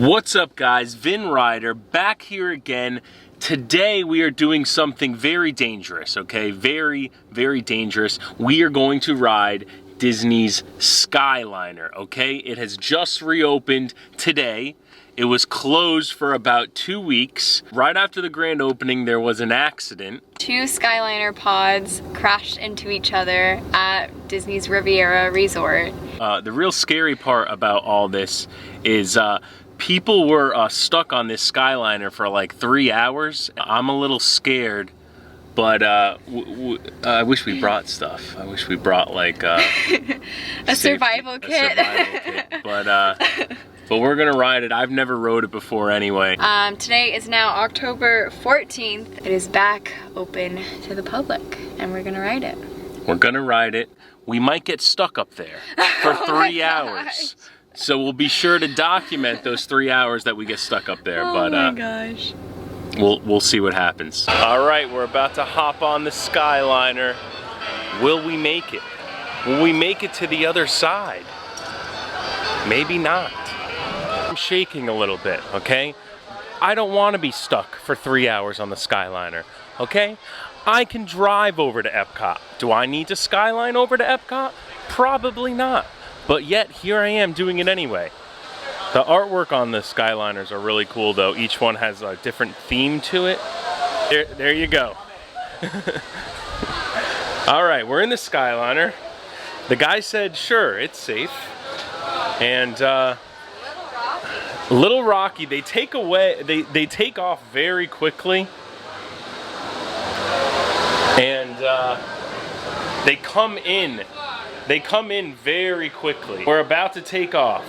What's up guys, Vin Rider back here again. Today we are doing something very dangerous, okay? Very, very dangerous. We are going to ride Disney's Skyliner, okay? It has just reopened today. It was closed for about 2 weeks. Right after the grand opening, there was an accident. 2 Skyliner pods crashed into each other at Disney's Riviera resort. The real scary part about all this is people were stuck on this Skyliner for like 3 hours. I'm a little scared, but I wish we brought stuff. I wish we brought like a survival kit. But we're gonna ride it. I've never rode it before anyway. Today is now October 14th. It is back open to the public and we're gonna ride it. We're gonna ride it. We might get stuck up there for 3 hours. So we'll be sure to document those 3 hours that we get stuck up there. Oh my gosh. We'll see what happens. All right, we're about to hop on the Skyliner. Will we make it? Will we make it to the other side? Maybe not. I'm shaking a little bit, okay? I don't want to be stuck for 3 hours on the Skyliner, okay? I can drive over to Epcot. Do I need to Skyline over to Epcot? Probably not. But yet, here I am doing it anyway. The artwork on the Skyliners are really cool though. Each one has a different theme to it. There you go. All right, we're in the Skyliner. The guy said, sure, it's safe. And a little rocky. They take away, they take off very quickly. And they come in. They come in very quickly. We're about to take off.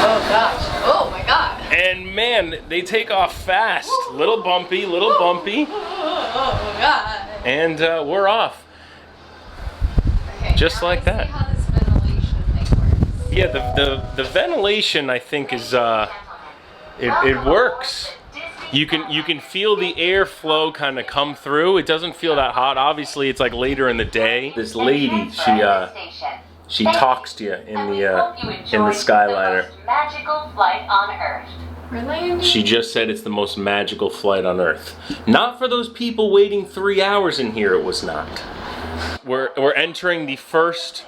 Oh gosh, oh my god. And man, they take off fast. Little bumpy, little bumpy. Oh god. And we're off. Okay, just like that. See how this ventilation thing works. Yeah, the ventilation I think is it works. You can feel the airflow kind of come through. It doesn't feel that hot. Obviously, it's like later in the day. This lady, she talks to you in the Skyliner. Magical flight on Earth. Really? She just said it's the most magical flight on Earth. Not for those people waiting 3 hours in here. It was not. We're entering the first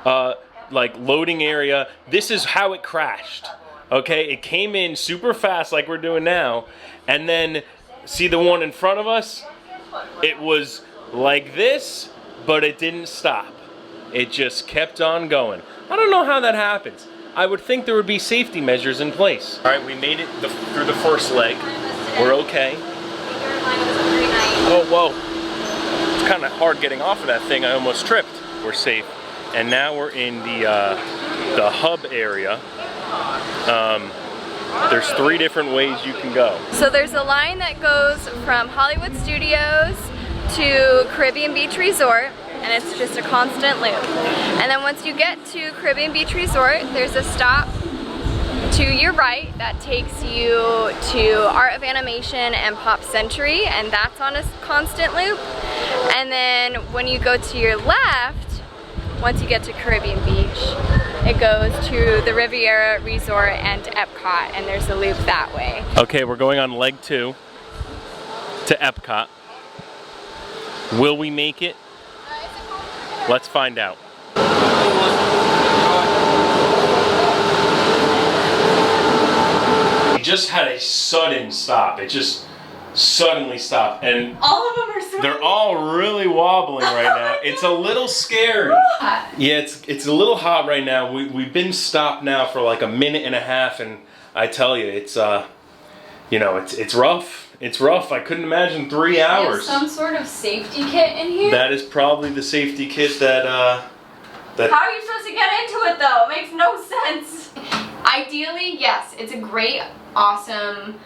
like loading area. This is how it crashed. Okay, it came in super fast like we're doing now, and then see the one in front of us? It was like this, but it didn't stop. It just kept on going. I don't know how that happens. I would think there would be safety measures in place. All right, we made it through the first leg. We're okay. Oh, whoa. It's kind of hard getting off of that thing. I almost tripped. We're safe. And now we're in the hub area. There's 3 different ways you can go. So there's a line that goes from Hollywood Studios to Caribbean Beach Resort, and it's just a constant loop. And then once you get to Caribbean Beach Resort, there's a stop to your right that takes you to Art of Animation and Pop Century, and that's on a constant loop. And then when you go to your left, once you get to Caribbean Beach, it goes to the Riviera Resort and Epcot, and there's a loop that way. Okay, we're going on leg 2 to Epcot. Will we make it? Let's find out. We just had a sudden stop. It just suddenly stopped, and all of them are so they're all really wobbling right now. It's a little scary. Yeah, it's a little hot right now. We've been stopped now for like a minute and a half, and I tell you, it's you know, it's rough. It's rough. I couldn't imagine 3 hours. Some sort of safety kit in here? That is probably the safety kit that How are you supposed to get into it though? It makes no sense. Ideally, yes, it's a great, awesome,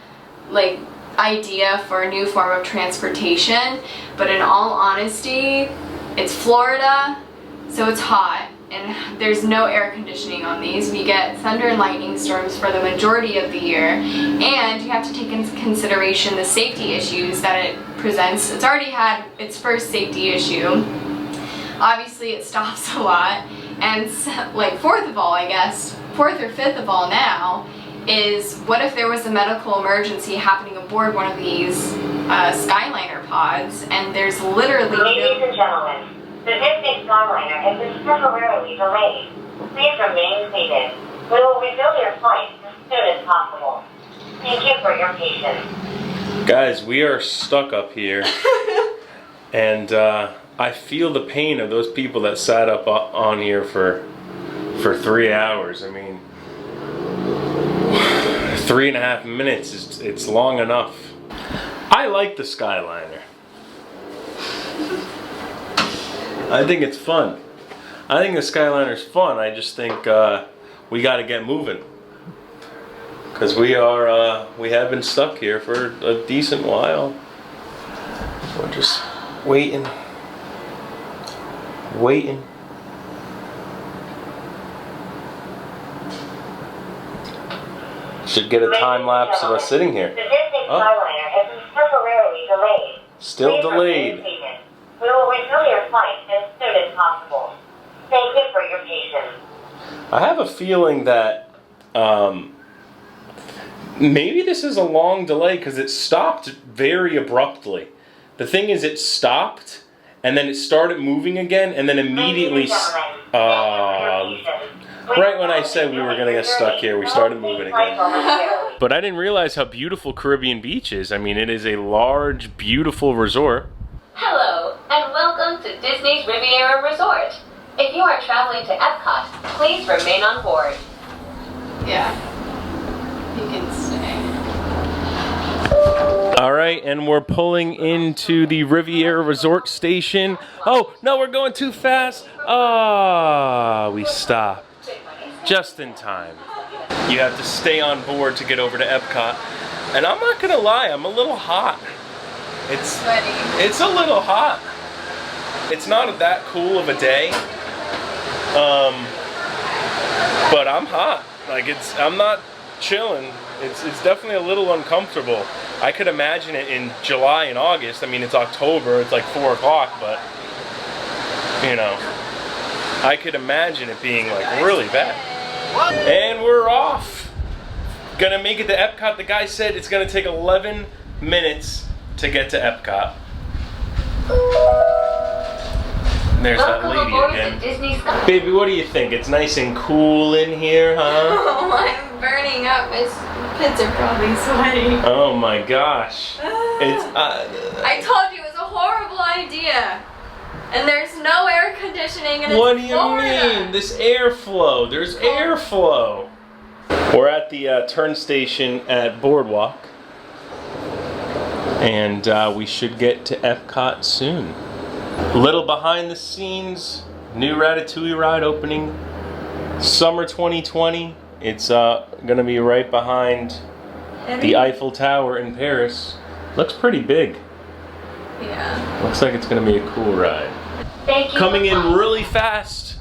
like, idea for a new form of transportation, but in all honesty, it's Florida, so it's hot, and there's no air conditioning on these. We get thunder and lightning storms for the majority of the year, and you have to take into consideration the safety issues that it presents. It's already had its first safety issue. Obviously, it stops a lot, and like, fourth of all, I guess, fourth or fifth of all now is, what if there was a medical emergency happening aboard one of these Skyliner pods, and there's literally Ladies and gentlemen, the Disney Skyliner has been temporarily delayed. Please remain seated. We will resume your flight as soon as possible. Thank you for your patience. Guys, we are stuck up here, and I feel the pain of those people that sat up on here for 3 hours. I mean, 3.5 minutes it's long enough. I like the Skyliner. I think it's fun. I think the Skyliner's fun. I just think we got to get moving, because we have been stuck here for a decent while. We're just waiting. Should get a time lapse of us sitting here. The Disney Skyliner has been temporarily delayed. Still Please delayed. remain seated. We will resume your flight as soon as possible. Thank you for your patience. I have a feeling that maybe this is a long delay because it stopped very abruptly. The thing is, it stopped and then it started moving again, and then immediately, right when I said we were going to get stuck here, we started moving again. But I didn't realize how beautiful Caribbean Beach is. I mean, it is a large, beautiful resort. Hello, and welcome to Disney's Riviera Resort. If you are traveling to Epcot, please remain on board. Yeah. You can stay. All right, and we're pulling into the Riviera Resort station. Oh, no, we're going too fast. We stopped just in time. You have to stay on board to get over to Epcot. And I'm not gonna lie, I'm a little hot. It's a little hot. It's not that cool of a day. But I'm hot. Like, I'm not chilling. It's definitely a little uncomfortable. I could imagine it in July and August. I mean, it's October, it's like 4 o'clock, but you know, I could imagine it being like really bad. And we're off. Gonna make it to Epcot. The guy said it's gonna take 11 minutes to get to Epcot. There's that lady again. Baby, what do you think? It's nice and cool in here, huh? Oh, I'm burning up. My pits are probably sweaty. Oh my gosh. I told you it was a horrible idea. And there's no air conditioning and it's What do you Florida. mean? This airflow. There's airflow. We're at the turn station at Boardwalk. And we should get to Epcot soon. Little behind the scenes, new Ratatouille ride opening summer 2020. It's gonna be right behind the Eiffel Tower in Paris. Looks pretty big. Yeah. Looks like it's gonna be a cool ride. Thank you. Coming in really fast.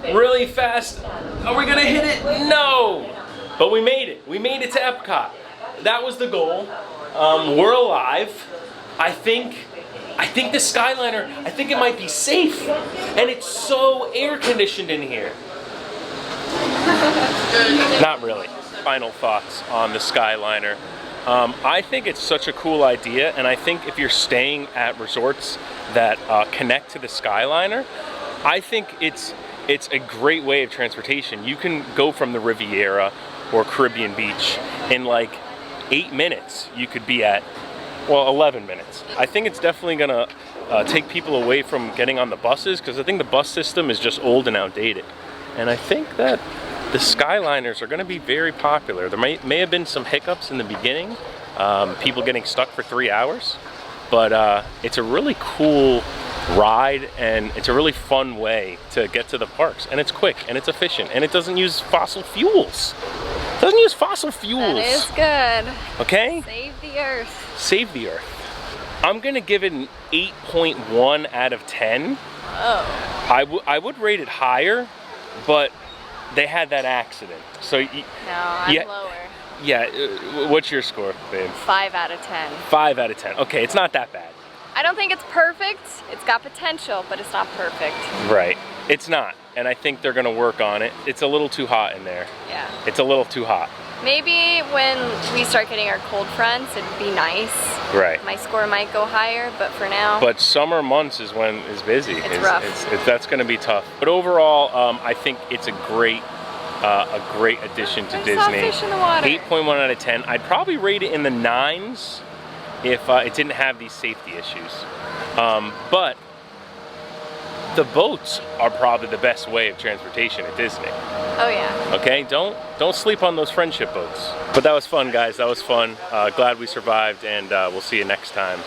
Really fast. Are we gonna hit it? No! But we made it. We made it to Epcot. That was the goal. We're alive. I think the Skyliner, I think it might be safe. And it's so air conditioned in here. Not really. Final thoughts on the Skyliner. I think it's such a cool idea, and I think if you're staying at resorts that connect to the Skyliner, I think it's a great way of transportation. You can go from the Riviera or Caribbean Beach in like 8 minutes. You could be at, well, 11 minutes. I think it's definitely gonna take people away from getting on the buses, because I think the bus system is just old and outdated. And I think that the Skyliners are gonna be very popular. There may have been some hiccups in the beginning, people getting stuck for 3 hours, but it's a really cool ride, and it's a really fun way to get to the parks, and it's quick and it's efficient, and it doesn't use fossil fuels. It doesn't use fossil fuels. That is good. Okay? Save the earth. Save the earth. I'm gonna give it an 8.1 out of 10. Oh. I would rate it higher, but they had that accident. So No, I'm lower. Yeah, what's your score, babe? 5 out of 10. 5 out of 10. Okay, it's not that bad. I don't think it's perfect. It's got potential, but it's not perfect. Right. It's not. and I think they're gonna work on it. It's a little too hot in there. Yeah. It's a little too hot. Maybe when we start getting our cold fronts, it'd be nice. Right. My score might go higher, but for now. But summer months is when it's busy. It's rough. That's gonna be tough. But overall, I think it's a great addition to There's Disney. sawfish in the water. 8.1 out of 10. I'd probably rate it in the 9s if it didn't have these safety issues. But the boats are probably the best way of transportation at Disney. Oh yeah. Okay, don't sleep on those friendship boats. But that was fun, guys. That was fun. Glad we survived, and we'll see you next time